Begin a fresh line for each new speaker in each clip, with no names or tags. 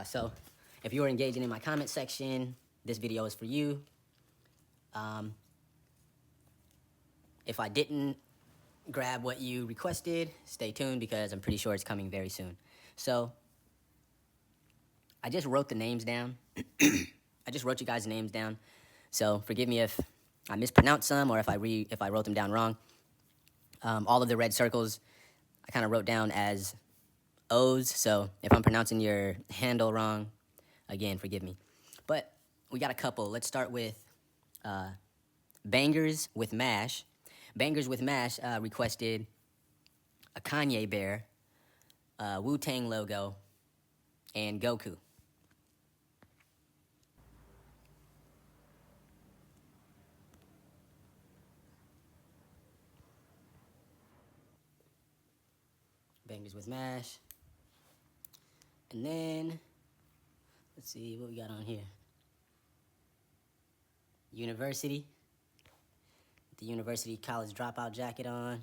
So if you are engaging in my comment section, this video is for you. If I didn't grab what you requested, stay tuned because I'm pretty sure it's coming very soon. So I just wrote the names down. I just wrote you guys' names down. So forgive me if I mispronounced some or if I wrote them down wrong. All of the red circles I kind of wrote down as O's. So if I'm pronouncing your handle wrong, again, forgive me. But we got a couple. Let's start with Bangers with Mash. Bangers with Mash requested a Kanye bear, Wu-Tang logo, and Goku. Bangers with Mash. And then, let's see what we got on here. University. The University College Dropout jacket on.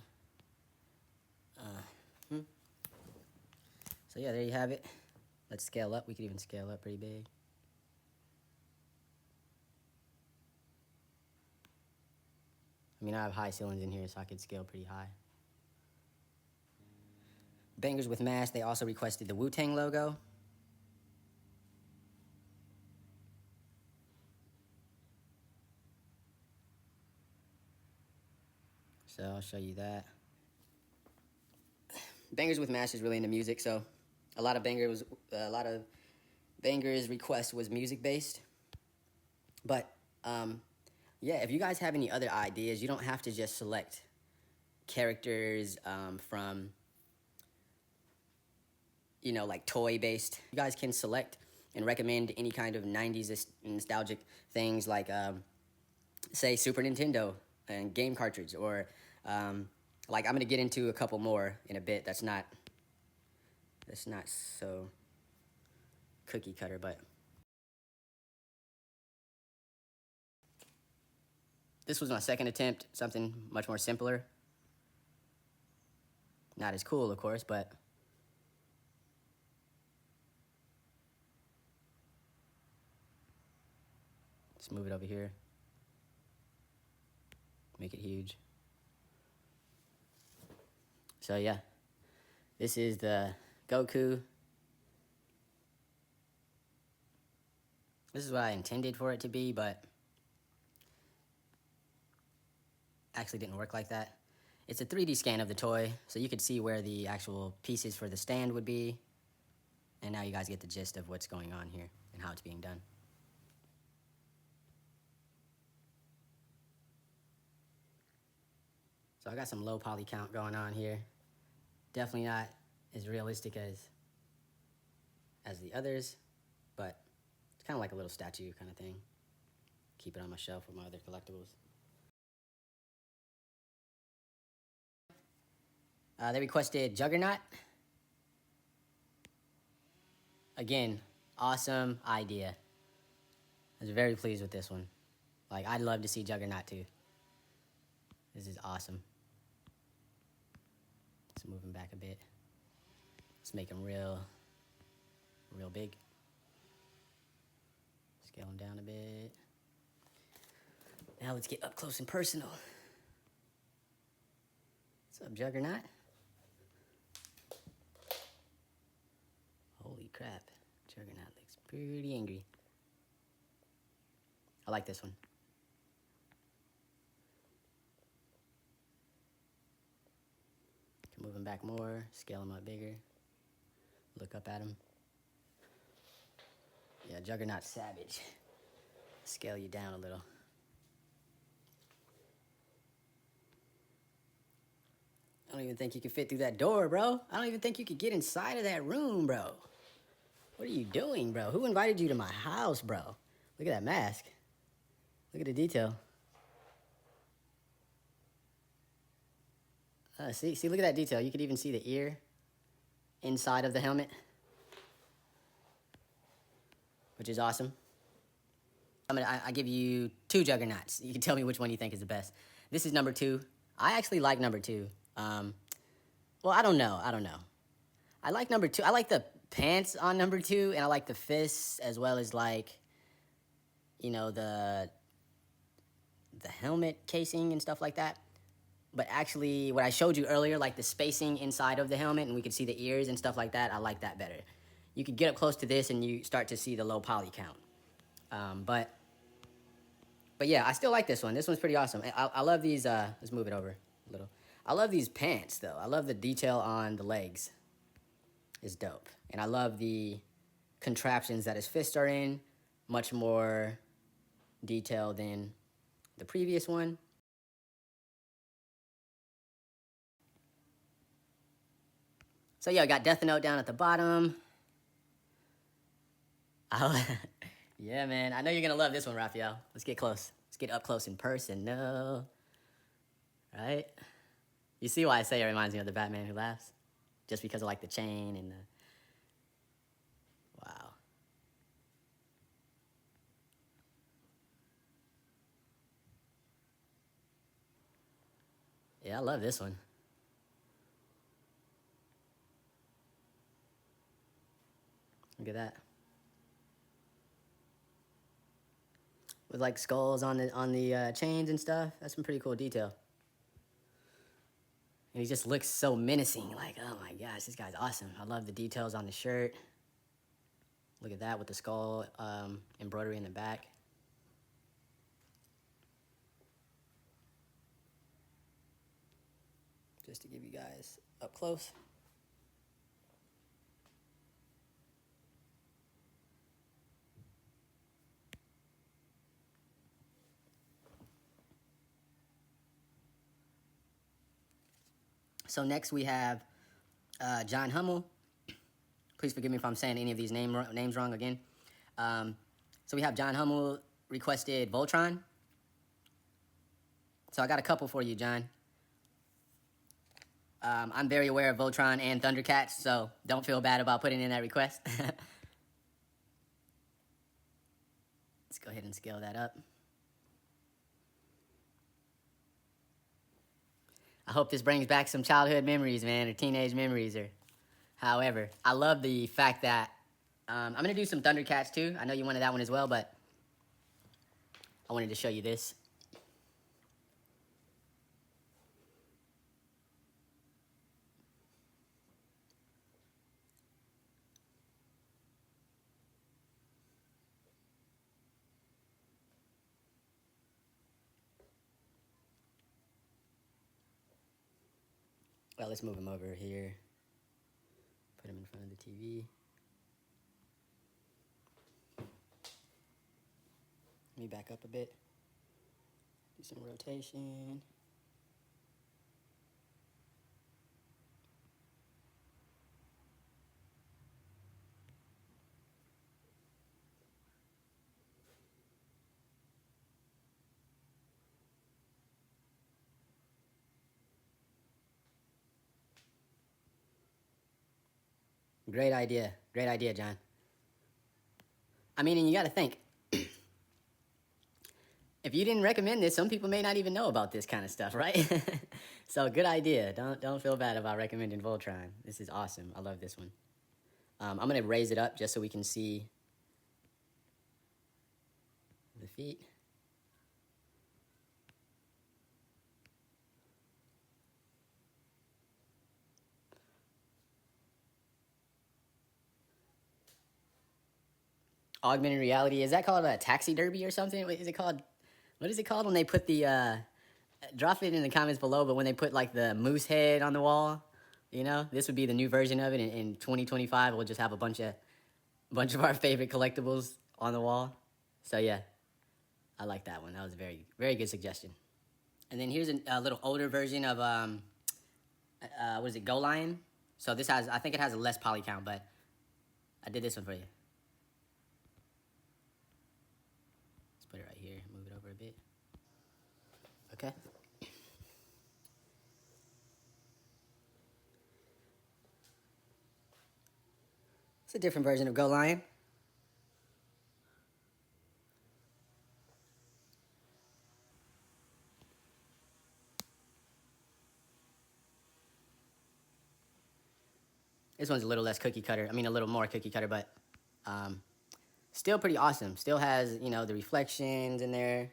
So yeah, there you have it. Let's scale up. We could even scale up pretty big. I mean, I have high ceilings in here, so I could scale pretty high. Bangers with Mash, they also requested the Wu-Tang logo. So I'll show you that. Bangers with Mash is really into music, so a lot of Bangers request was music based. But yeah, if you guys have any other ideas, you don't have to just select characters from, you know, like toy based. You guys can select and recommend any kind of 90s nostalgic things like say Super Nintendo and game cartridge, or like I'm gonna get into a couple more in a bit. That's not so cookie cutter, but this was my second attempt, something much more simpler. Not as cool, of course, but let's move it over here. Make it huge. So yeah, this is the Goku. This is what I intended for it to be, but actually didn't work like that. It's a 3D scan of the toy, so you could see where the actual pieces for the stand would be. And now you guys get the gist of what's going on here and how it's being done. So I got some low poly count going on here. Definitely not as realistic as the others, but it's kind of like a little statue kind of thing. Keep it on my shelf with my other collectibles. They requested Juggernaut. Again, awesome idea. I was very pleased with this one. Like, I'd love to see Juggernaut too. This is awesome. Let's move him back a bit. Let's make him real big. Scale him down a bit. Now let's get up close and personal. What's up, Juggernaut? Holy crap. Juggernaut looks pretty angry. I like this one. Can move him back more, scale him up bigger. Look up at him. Yeah, Juggernaut savage. Scale you down a little. I don't even think you can fit through that door, bro. I don't even think you could get inside of that room, bro. What are you doing, bro? Who invited you to my house, bro? Look at that mask. Look at the detail. See, look at that detail. You could even see the ear inside of the helmet, which is awesome. I give you 2 Juggernauts. You can tell me which one you think is the best. This is number 2. I actually like number 2. Well, I don't know. I like number 2. I like the pants on number 2, and I like the fists as well as like, you know, the helmet casing and stuff like that. But actually, what I showed you earlier, like the spacing inside of the helmet, and we could see the ears and stuff like that, I like that better. You could get up close to this and you start to see the low poly count. But yeah, I still like this one. This one's pretty awesome. I love these, let's move it over a little. I love these pants, though. I love the detail on the legs. It's dope. And I love the contraptions that his fists are in. Much more detail than the previous one. So yeah, I got Death Note down at the bottom. Yeah, man. I know you're going to love this one, Raphael. Let's get close. Let's get up close in person. No. Right? You see why I say it reminds me of the Batman Who Laughs? Just because of like the chain and the... Wow. Yeah, I love this one. Look at that. With like skulls on the chains and stuff. That's some pretty cool detail. And he just looks so menacing. Like, oh my gosh, this guy's awesome. I love the details on the shirt. Look at that with the skull embroidery in the back. Just to give you guys up close. So next we have John Hummel. Please forgive me if I'm saying any of these names wrong again. So we have John Hummel requested Voltron. So I got a couple for you, John. I'm very aware of Voltron and Thundercats, so don't feel bad about putting in that request. Let's go ahead and scale that up. I hope this brings back some childhood memories, man, or teenage memories, or however. I love the fact that I'm going to do some Thundercats, too. I know you wanted that one as well, but I wanted to show you this. Well, let's move him over here. Put him in front of the TV. Let me back up a bit. Do some rotation. Great idea. Great idea, John. I mean, and you got to think. If you didn't recommend this, some people may not even know about this kind of stuff, right? So good idea. Don't feel bad about recommending Voltron. This is awesome. I love this one. I'm going to raise it up just so we can see the feet. Augmented reality, is that called a taxidermy or something? What is it called? What is it called when they put the, drop it in the comments below, but when they put like the moose head on the wall, you know, this would be the new version of it. In 2025, we'll just have a bunch of our favorite collectibles on the wall. So yeah, I like that one. That was a very, very good suggestion. And then here's a little older version of, what is it, Go Lion? So this has, I think it has a less poly count, but I did this one for you. Put it right here, move it over a bit. Okay. It's a different version of Go Lion. It's This one's a little less cookie cutter. I mean, a little more cookie cutter, but still pretty awesome. Still has, you know, the reflections in there.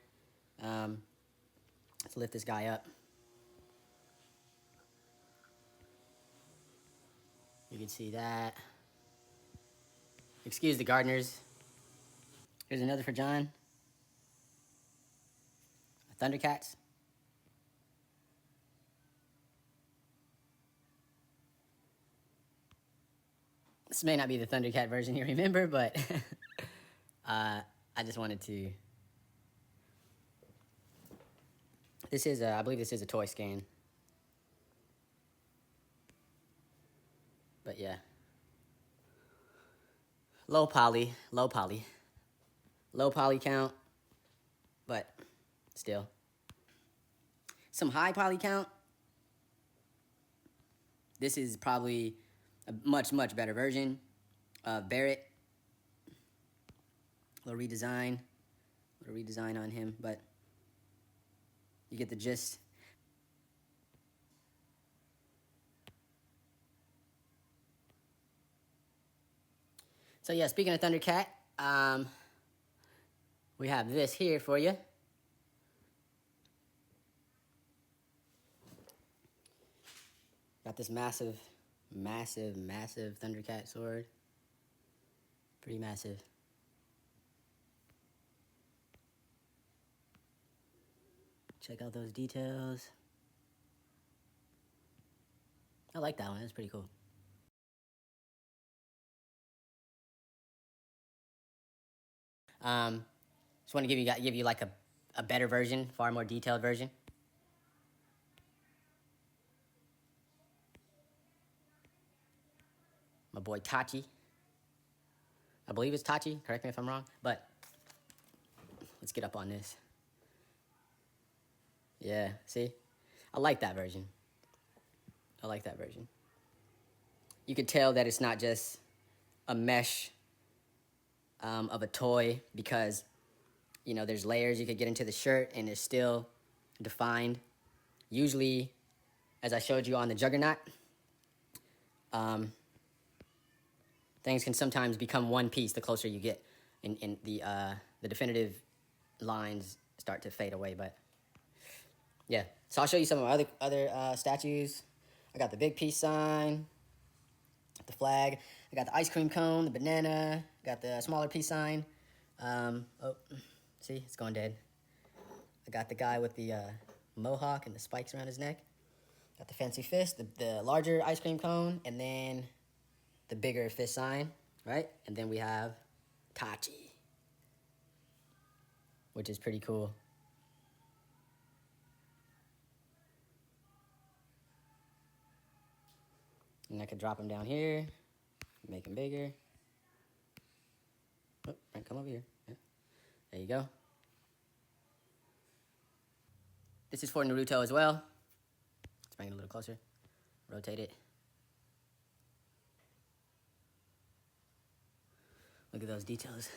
Let's lift this guy up. You can see that. Excuse the gardeners. Here's another for John. Thundercats. This may not be the Thundercat version you remember, but I just wanted to. This is, I believe this is a toy scan. But yeah. Low poly count, but still. Some high poly count. This is probably a much, much better version of Barrett. A little redesign on him, but you get the gist. So yeah, speaking of Thundercat, we have this here for you. Got this massive, massive, massive Thundercat sword. Pretty massive. Check out those details. I like that one, that's pretty cool. Just want to give you like a better version, far more detailed version. My boy Tachi. I believe it's Tachi, correct me if I'm wrong, but let's get up on this. Yeah, see? I like that version. I like that version. You can tell that it's not just a mesh of a toy because, you know, there's layers you could get into the shirt and it's still defined. Usually, as I showed you on the Juggernaut, things can sometimes become one piece the closer you get, and the definitive lines start to fade away. But yeah, so I'll show you some of my other statues. I got the big peace sign, the flag. I got the ice cream cone, the banana. Got the smaller peace sign. Oh, see, it's going dead. I got the guy with the mohawk and the spikes around his neck. Got the fancy fist, the larger ice cream cone, and then the bigger fist sign, right? And then we have Tachi, which is pretty cool. And I could drop him down here, make him bigger. Oh, right, come over here. Yeah. There you go. This is for Naruto as well. Let's bring it a little closer. Rotate it. Look at those details.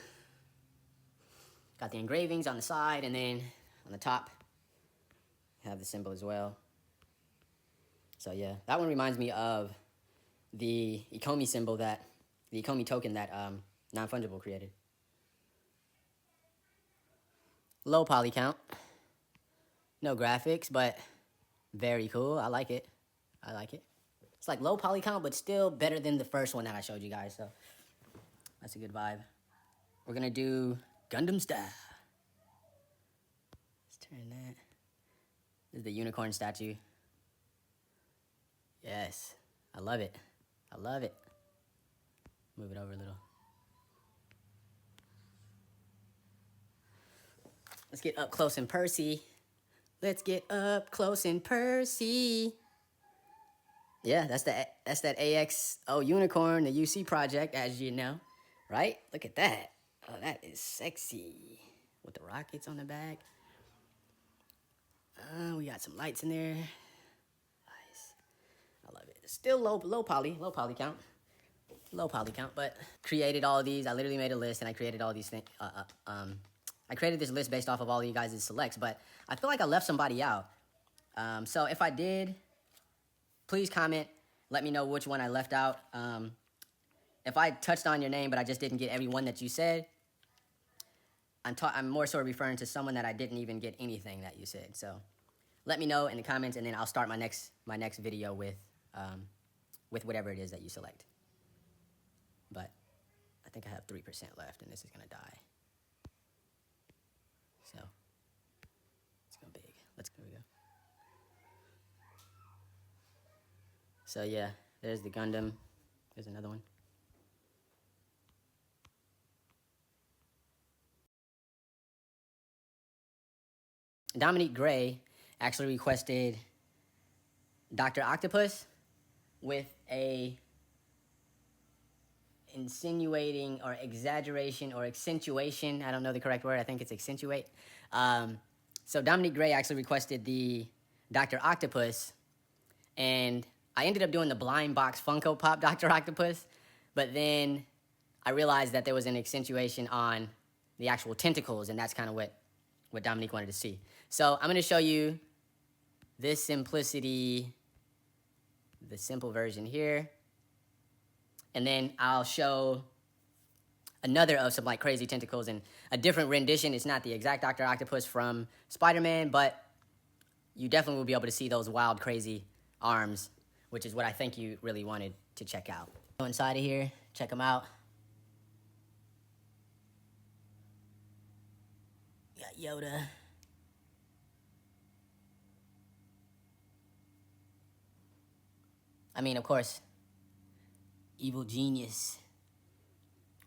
Got the engravings on the side, and then on the top, you have the symbol as well. So yeah, that one reminds me of the Ikomi symbol the Ikomi token that Non-Fungible created. Low poly count. No graphics, but very cool. I like it. I like it. It's like low poly count, but still better than the first one that I showed you guys, so that's a good vibe. We're gonna do Gundam style. Let's turn that. This is the unicorn statue. Yes, I love it. I love it. Move it over a little. Let's get up close and Percy. Let's get up close and Percy. Yeah, that's that AXO unicorn, the UC project, as you know, right? Look at that. Oh, that is sexy. With the rockets on the back. We got some lights in there. Nice. I love it. Still low poly count. Low poly count, but created all of these. I literally made a list and I created all these things. I created this list based off of all of you guys' selects, but I feel like I left somebody out. So if I did, please comment Let me know which one I left out. If I touched on your name, but I just didn't get every one that you said, I'm more so referring to someone that I didn't even get anything that you said. So let me know in the comments, and then I'll start my next video with whatever it is that you select. But I think I have 3% left, and this is gonna die. So let's go big. Here we go. So yeah, there's the Gundam. There's another one. Dominique Gray actually requested Dr. Octopus with a insinuating or exaggeration or accentuation. I don't know the correct word. I think it's accentuate. So Dominique Gray actually requested the Dr. Octopus, and I ended up doing the blind box Funko Pop Dr. Octopus, but then I realized that there was an accentuation on the actual tentacles, and that's kind of what Dominique wanted to see. So I'm going to show you this simplicity, the simple version here, and then I'll show another of some like crazy tentacles and a different rendition. It's not the exact Dr. Octopus from Spider-Man, but you definitely will be able to see those wild, crazy arms, which is what I think you really wanted to check out. Go inside of here, check them out. Got Yoda. I mean, of course, Evil Genius.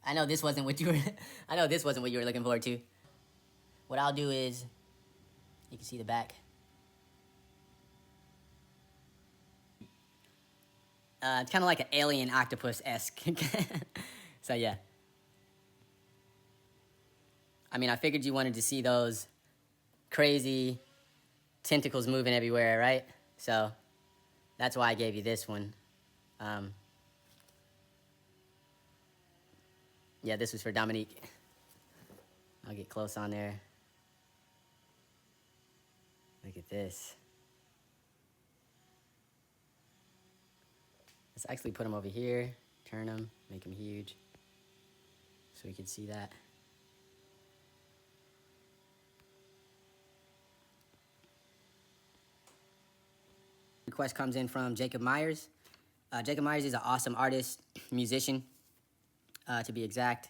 I know this wasn't what you were looking forward to. What I'll do is, you can see the back. It's kind of like an alien octopus-esque. So yeah. I mean, I figured you wanted to see those crazy tentacles moving everywhere, right? So that's why I gave you this one. Yeah, this was for Dominique. I'll get close on there. Look at this. Let's actually put them over here, turn them, make them huge, so we can see that. Request comes in from Jacob Myers. Jacob Myers is an awesome artist, musician, to be exact.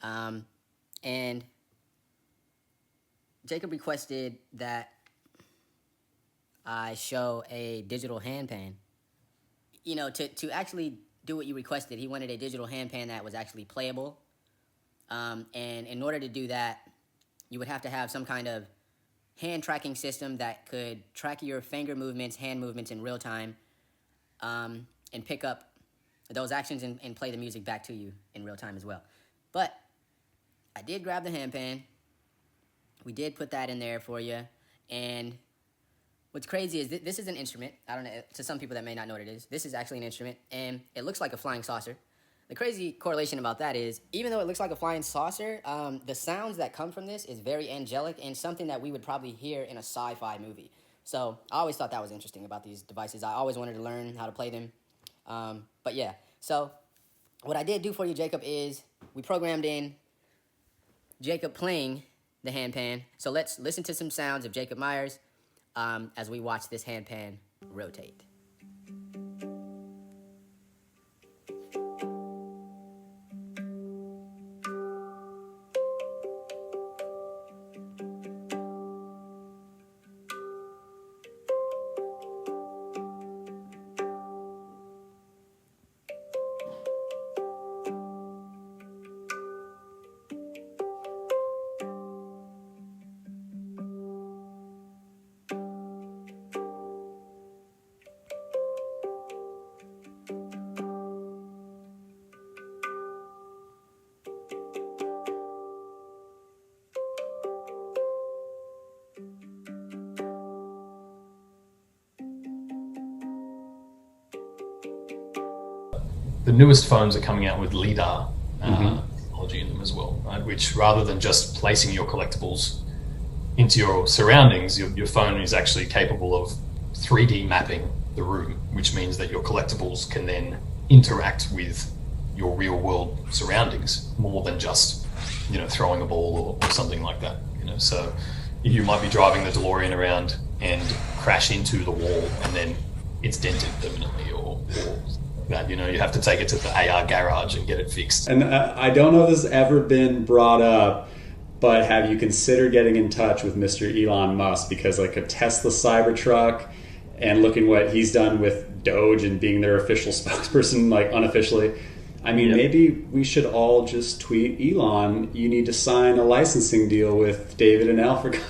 And Jacob requested that I show a digital handpan. You know, to actually do what you requested, he wanted a digital handpan that was actually playable. And in order to do that, you would have to have some kind of hand tracking system that could track your finger movements, hand movements in real time, and pick up those actions and play the music back to you in real time as well. But I did grab the handpan. We did put that in there for you. And what's crazy is this is an instrument. I don't know, to some people that may not know what it is. This is actually an instrument, and it looks like a flying saucer. The crazy correlation about that is, even though it looks like a flying saucer, the sounds that come from this is very angelic and something that we would probably hear in a sci-fi movie. So I always thought that was interesting about these devices. I always wanted to learn how to play them. But yeah, so what I did do for you, Jacob, is we programmed in Jacob playing the handpan. So let's listen to some sounds of Jacob Myers as we watch this handpan rotate.
The newest phones are coming out with LiDAR technology in them as well, right? Which, rather than just placing your collectibles into your surroundings, your phone is actually capable of 3D mapping the room, which means that your collectibles can then interact with your real world surroundings more than just, you know, throwing a ball or something like that, you know. So you might be driving the DeLorean around and crash into the wall and then it's dented permanently or that, you know, you have to take it to the AR garage and get it fixed.
And I don't know if this has ever been brought up, but have you considered getting in touch with Mr. Elon Musk? Because like a Tesla Cybertruck and looking what he's done with Doge and being their official spokesperson, like unofficially, I mean, maybe we should all just tweet Elon, you need to sign a licensing deal with David and Alfred.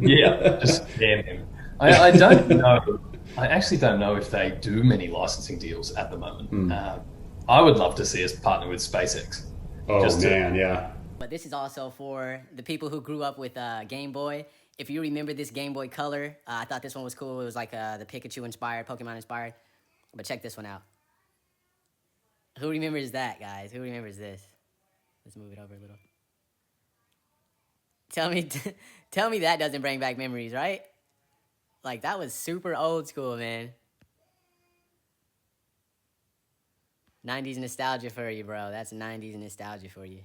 Yeah, just damn him. I don't know. I actually don't know if they do many licensing deals at the moment. I would love to see us partner with SpaceX.
Oh, man, yeah.
But this is also for the people who grew up with Game Boy. If you remember this Game Boy Color, I thought this one was cool. It was like the Pikachu inspired, Pokemon inspired. But check this one out. Who remembers that, guys? Who remembers this? Let's move it over a little. Tell me that doesn't bring back memories, right? Like, that was super old school, man. 90s nostalgia for you, bro. That's 90s nostalgia for you.